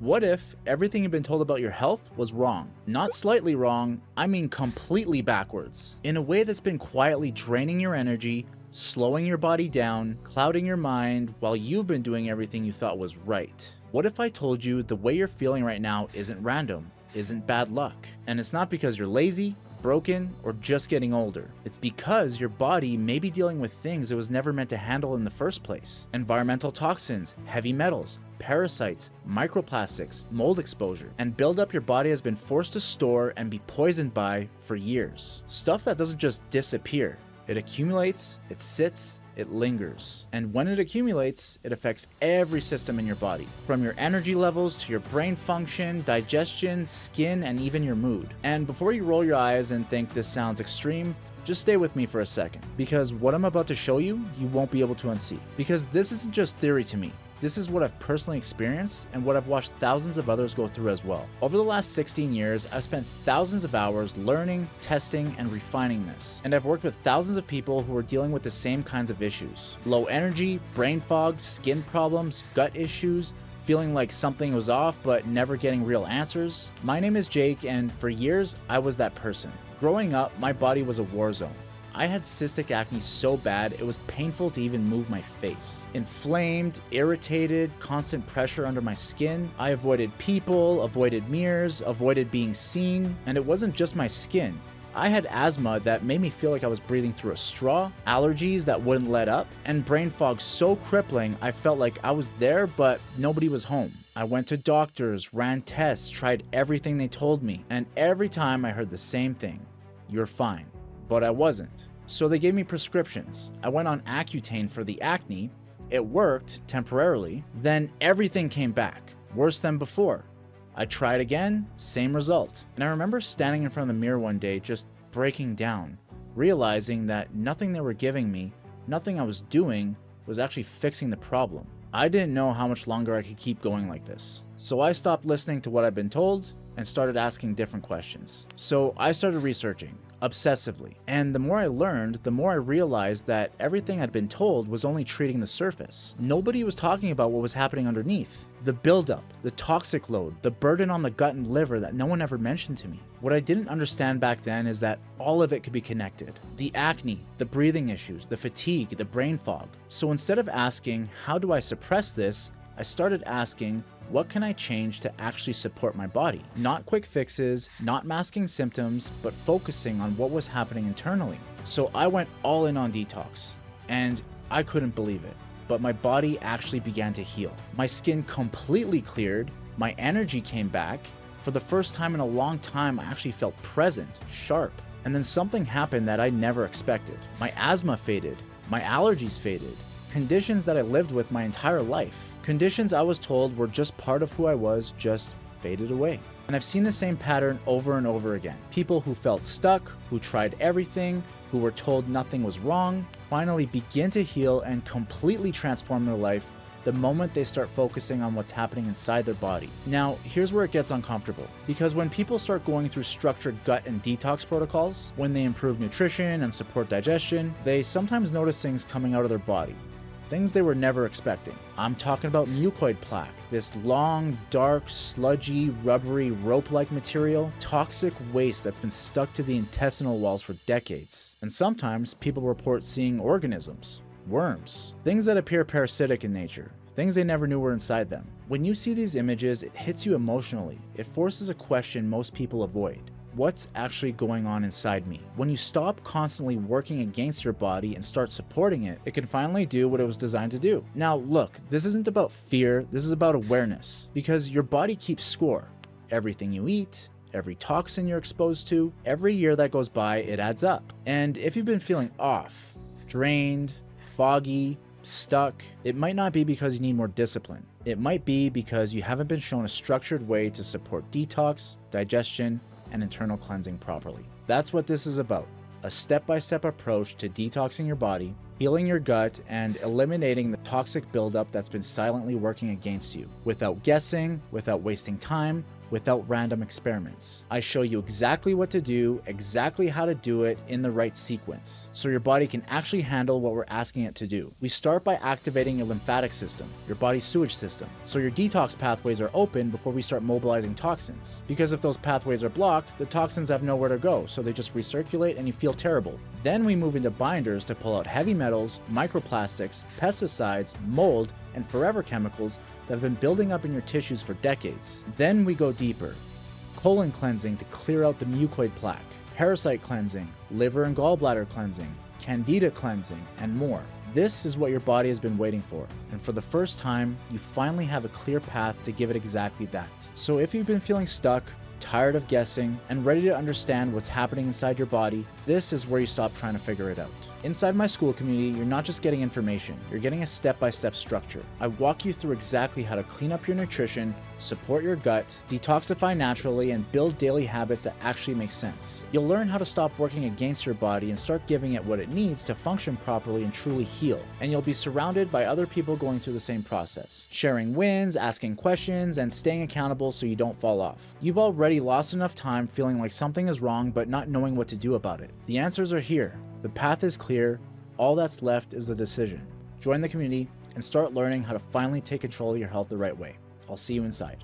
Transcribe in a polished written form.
What if everything you've been told about your health was wrong? Not slightly wrong, I mean completely backwards. In a way that's been quietly draining your energy, slowing your body down, clouding your mind, while you've been doing everything you thought was right. What if I told you the way you're feeling right now isn't random, isn't bad luck? And it's not because you're lazy, broken, or just getting older. It's because your body may be dealing with things it was never meant to handle in the first place. Environmental toxins, heavy metals, parasites, microplastics, mold exposure, and buildup your body has been forced to store and be poisoned by for years. Stuff that doesn't just disappear. It accumulates, it sits, it lingers. And when it accumulates, it affects every system in your body, from your energy levels to your brain function, digestion, skin, and even your mood. And before you roll your eyes and think this sounds extreme, just stay with me for a second, because what I'm about to show you, you won't be able to unsee. Because this isn't just theory to me. This is what I've personally experienced and what I've watched thousands of others go through as well. Over the last 16 years, I've spent thousands of hours learning, testing, and refining this. And I've worked with thousands of people who are dealing with the same kinds of issues. Low energy, brain fog, skin problems, gut issues, feeling like something was off but never getting real answers. My name is Jake, and for years, I was that person. Growing up, my body was a war zone. I had cystic acne so bad it was painful to even move my face. Inflamed, irritated, constant pressure under my skin. I avoided people, avoided mirrors, avoided being seen, and it wasn't just my skin. I had asthma that made me feel like I was breathing through a straw, allergies that wouldn't let up, and brain fog so crippling I felt like I was there but nobody was home. I went to doctors, ran tests, tried everything they told me, and every time I heard the same thing: you're fine. But I wasn't. So they gave me prescriptions. I went on Accutane for the acne. It worked temporarily. Then everything came back, worse than before. I tried again, same result. And I remember standing in front of the mirror one day just breaking down, realizing that nothing they were giving me, nothing I was doing, was actually fixing the problem. I didn't know how much longer I could keep going like this. So I stopped listening to what I'd been told and started asking different questions. So I started researching, obsessively. And the more I learned, the more I realized that everything I'd been told was only treating the surface. Nobody was talking about what was happening underneath. The buildup, the toxic load, the burden on the gut and liver that no one ever mentioned to me. What I didn't understand back then is that all of it could be connected. The acne, the breathing issues, the fatigue, the brain fog. So instead of asking, how do I suppress this? I started asking, what can I change to actually support my body? Not quick fixes, not masking symptoms, but focusing on what was happening internally. So I went all in on detox, and I couldn't believe it, but my body actually began to heal. My skin completely cleared, my energy came back. For the first time in a long time, I actually felt present, sharp. And then something happened that I never expected. My asthma faded, my allergies faded. Conditions that I lived with my entire life. Conditions I was told were just part of who I was just faded away. And I've seen the same pattern over and over again. People who felt stuck, who tried everything, who were told nothing was wrong, finally begin to heal and completely transform their life the moment they start focusing on what's happening inside their body. Now, here's where it gets uncomfortable, because when people start going through structured gut and detox protocols, when they improve nutrition and support digestion, they sometimes notice things coming out of their body. Things they were never expecting. I'm talking about mucoid plaque, this long, dark, sludgy, rubbery, rope-like material, toxic waste that's been stuck to the intestinal walls for decades. And sometimes people report seeing organisms, worms, things that appear parasitic in nature, things they never knew were inside them. When you see these images, it hits you emotionally. It forces a question most people avoid. What's actually going on inside me? When you stop constantly working against your body and start supporting it, it can finally do what it was designed to do. Now look, this isn't about fear, this is about awareness, because your body keeps score. Everything you eat, every toxin you're exposed to, every year that goes by, it adds up. And if you've been feeling off, drained, foggy, stuck, it might not be because you need more discipline. It might be because you haven't been shown a structured way to support detox, digestion, and internal cleansing properly. That's what this is about. A step-by-step approach to detoxing your body, healing your gut, and eliminating the toxic buildup that's been silently working against you, without guessing, without wasting time, without random experiments. I show you exactly what to do, exactly how to do it in the right sequence, so your body can actually handle what we're asking it to do. We start by activating your lymphatic system, your body's sewage system, so your detox pathways are open before we start mobilizing toxins. Because if those pathways are blocked, the toxins have nowhere to go, so they just recirculate and you feel terrible. Then we move into binders to pull out heavy metals, microplastics, pesticides, mold, and forever chemicals that have been building up in your tissues for decades. Then we go deeper. Colon cleansing to clear out the mucoid plaque, parasite cleansing, liver and gallbladder cleansing, candida cleansing, and more. This is what your body has been waiting for, and for the first time, you finally have a clear path to give it exactly that. So if you've been feeling stuck, tired of guessing, and ready to understand what's happening inside your body, this is where you stop trying to figure it out. Inside my school community, you're not just getting information, you're getting a step-by-step structure. I walk you through exactly how to clean up your nutrition, support your gut, detoxify naturally, and build daily habits that actually make sense. You'll learn how to stop working against your body and start giving it what it needs to function properly and truly heal. And you'll be surrounded by other people going through the same process, sharing wins, asking questions, and staying accountable so you don't fall off. You've already lost enough time feeling like something is wrong but not knowing what to do about it. The answers are here. The path is clear. All that's left is the decision. Join the community and start learning how to finally take control of your health the right way. I'll see you inside.